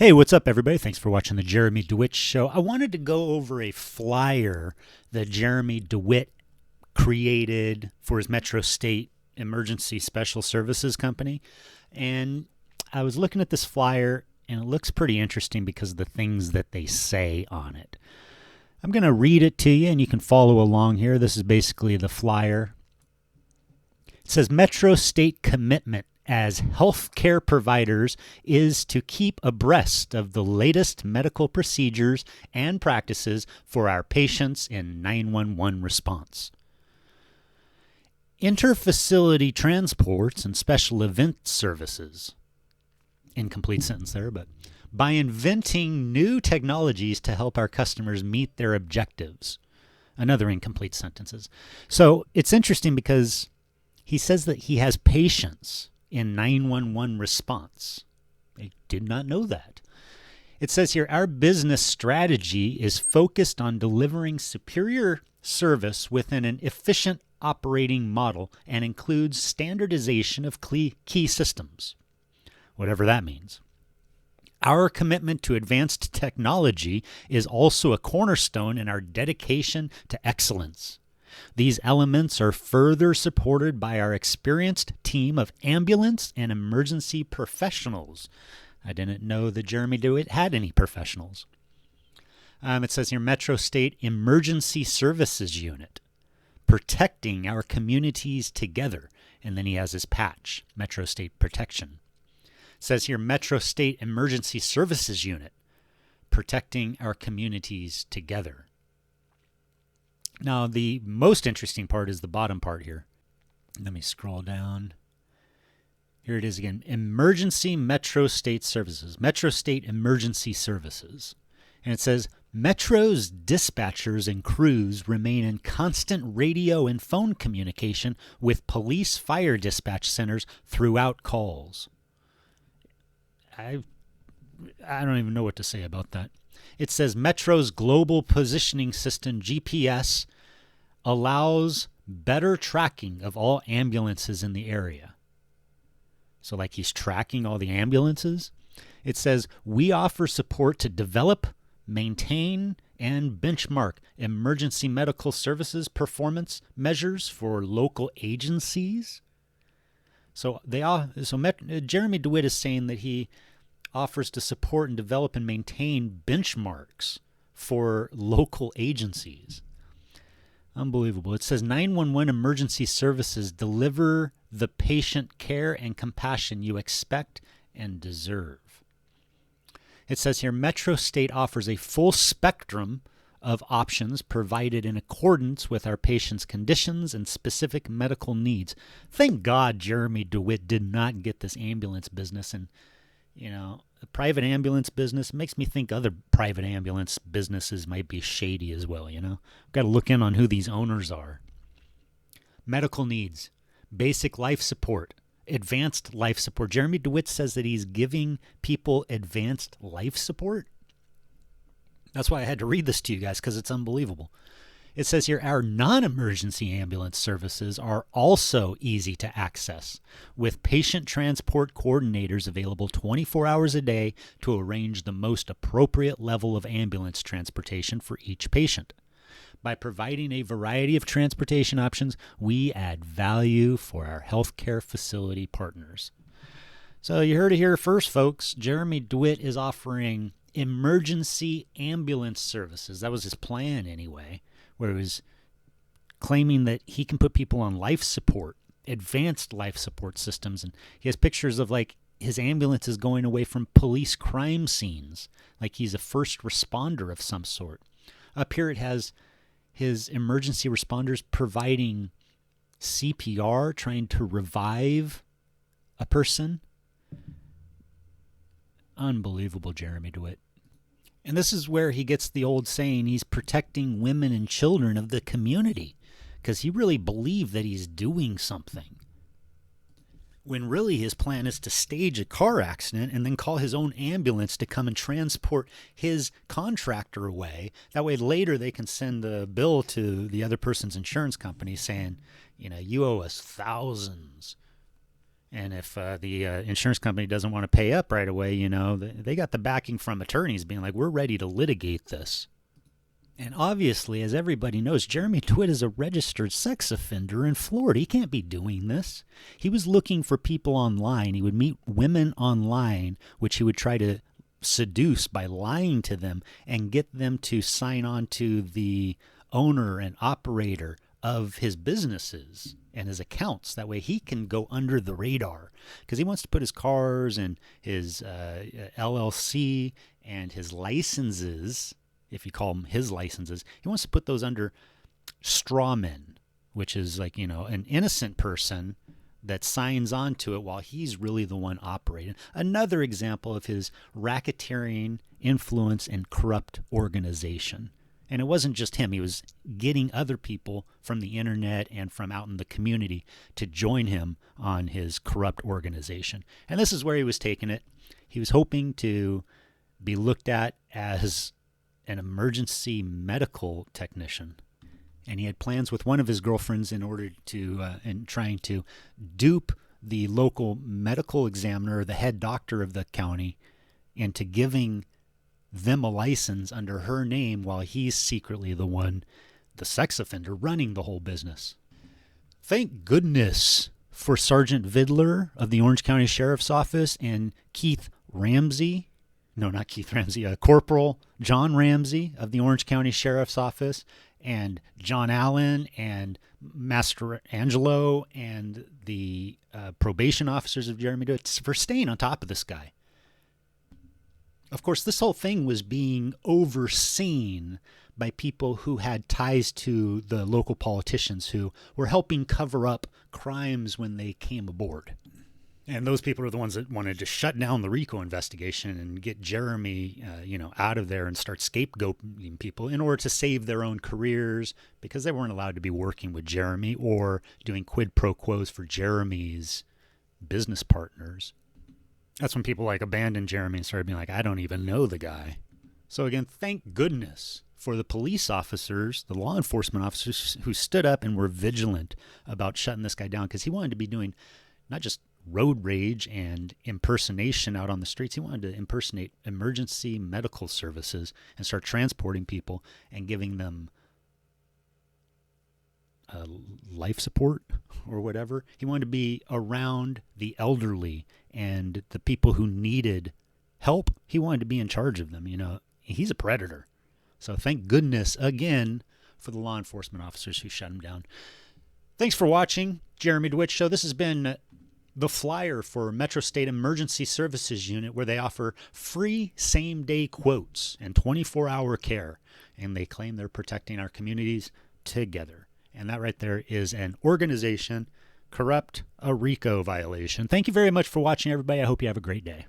Hey, what's up, everybody? Thanks for watching the Jeremy Dewitte Show. I wanted to go over a flyer that Jeremy Dewitte created for his Metro State Emergency Special Services Company. And I was looking at this flyer, and it looks pretty interesting because of the things that they say on it. I'm going to read it to you, and you can follow along here. This is basically the flyer. It says, Metro State commitment as healthcare providers is to keep abreast of the latest medical procedures and practices for our patients in 911 response. Interfacility transports and special event services. Incomplete sentence there, but by inventing new technologies to help our customers meet their objectives. Another incomplete sentences. So it's interesting because he says that he has patience in 911 response. I did not know that. It says here, our business strategy is focused on delivering superior service within an efficient operating model and includes standardization of key systems, whatever that means. Our commitment to advanced technology is also a cornerstone in our dedication to excellence. These elements are further supported by our experienced team of ambulance and emergency professionals. I didn't know that Jeremy Dewitte had any professionals. It says here, Metro State Emergency Services Unit, protecting our communities together. And then he has his patch, Metro State Protection. It says here, Metro State Emergency Services Unit, protecting our communities together. Now, the most interesting part is the bottom part here. Let me scroll down. Here it is again. Emergency Metro State Services. Metro State Emergency Services. And it says, Metro's dispatchers and crews remain in constant radio and phone communication with police fire dispatch centers throughout calls. I don't even know what to say about that. It says Metro's global positioning system, GPS, allows better tracking of all ambulances in the area. So like he's tracking all the ambulances. It says we offer support to develop, maintain, and benchmark emergency medical services performance measures for local agencies. So Jeremy Dewitte is saying that he offers to support and develop and maintain benchmarks for local agencies. Unbelievable. It says 911 emergency services deliver the patient care and compassion you expect and deserve. It says here, Metro State offers a full spectrum of options provided in accordance with our patients' conditions and specific medical needs. Thank God Jeremy Dewitte did not get this ambulance business. And the private ambulance business makes me think other private ambulance businesses might be shady as well, Got to look in on who these owners are. Medical needs, basic life support, advanced life support. Jeremy Dewitte says that he's giving people advanced life support. That's why I had to read this to you guys, because it's unbelievable. It says here, our non-emergency ambulance services are also easy to access, with patient transport coordinators available 24 hours a day to arrange the most appropriate level of ambulance transportation for each patient. By providing a variety of transportation options, we add value for our healthcare facility partners. So you heard it here first, folks. Jeremy Dewitte is offering emergency ambulance services. That was his plan anyway, where he was claiming that he can put people on life support, advanced life support systems. And he has pictures of like his ambulance is going away from police crime scenes, like he's a first responder of some sort. Up here it has his emergency responders providing CPR, trying to revive a person. Unbelievable, Jeremy Dewitte. And this is where he gets the old saying, he's protecting women and children of the community, because he really believed that he's doing something. When really his plan is to stage a car accident and then call his own ambulance to come and transport his contractor away. That way later they can send a bill to the other person's insurance company saying, you owe us thousands. And if the insurance company doesn't want to pay up right away, you know, they got the backing from attorneys being like, we're ready to litigate this. And obviously, as everybody knows, Jeremy Dewitte is a registered sex offender in Florida. He can't be doing this. He was looking for people online. He would meet women online, which he would try to seduce by lying to them and get them to sign on to the owner and operator of his businesses and his accounts. That way he can go under the radar because he wants to put his cars and his LLC and his licenses, if you call them his licenses, he wants to put those under straw men, which is like, you know, an innocent person that signs on to it while he's really the one operating. Another example of his racketeering, influence, and corrupt organization. And it wasn't just him. He was getting other people from the internet and from out in the community to join him on his corrupt organization. And this is where he was taking it. He was hoping to be looked at as an emergency medical technician. And he had plans with one of his girlfriends in order to, and trying to dupe the local medical examiner, the head doctor of the county, into giving them a license under her name while he's secretly the one, the sex offender, running the whole business. Thank goodness for Sergeant Vidler of the Orange County Sheriff's Office and Corporal John Ramsey of the Orange County Sheriff's Office, and John Allen and Master Angelo and the probation officers of Jeremy Dewitte for staying on top of this guy. Of course, this whole thing was being overseen by people who had ties to the local politicians who were helping cover up crimes when they came aboard. And those people are the ones that wanted to shut down the RICO investigation and get Jeremy, out of there and start scapegoating people in order to save their own careers because they weren't allowed to be working with Jeremy or doing quid pro quos for Jeremy's business partners. That's when people abandoned Jeremy and started being like, I don't even know the guy. So again, thank goodness for the police officers, the law enforcement officers who stood up and were vigilant about shutting this guy down because he wanted to be doing not just road rage and impersonation out on the streets. He wanted to impersonate emergency medical services and start transporting people and giving them life support or whatever. He wanted to be around the elderly and the people who needed help. He wanted to be in charge of them. He's a predator. So thank goodness again for the law enforcement officers who shut him down. Thanks for watching Jeremy Dewitte Show. This has been the flyer for Metro State Emergency Services Unit, where they offer free same-day quotes and 24-hour care. And they claim they're protecting our communities together. And that right there is an organization, corrupt, a RICO violation. Thank you very much for watching, everybody. I hope you have a great day.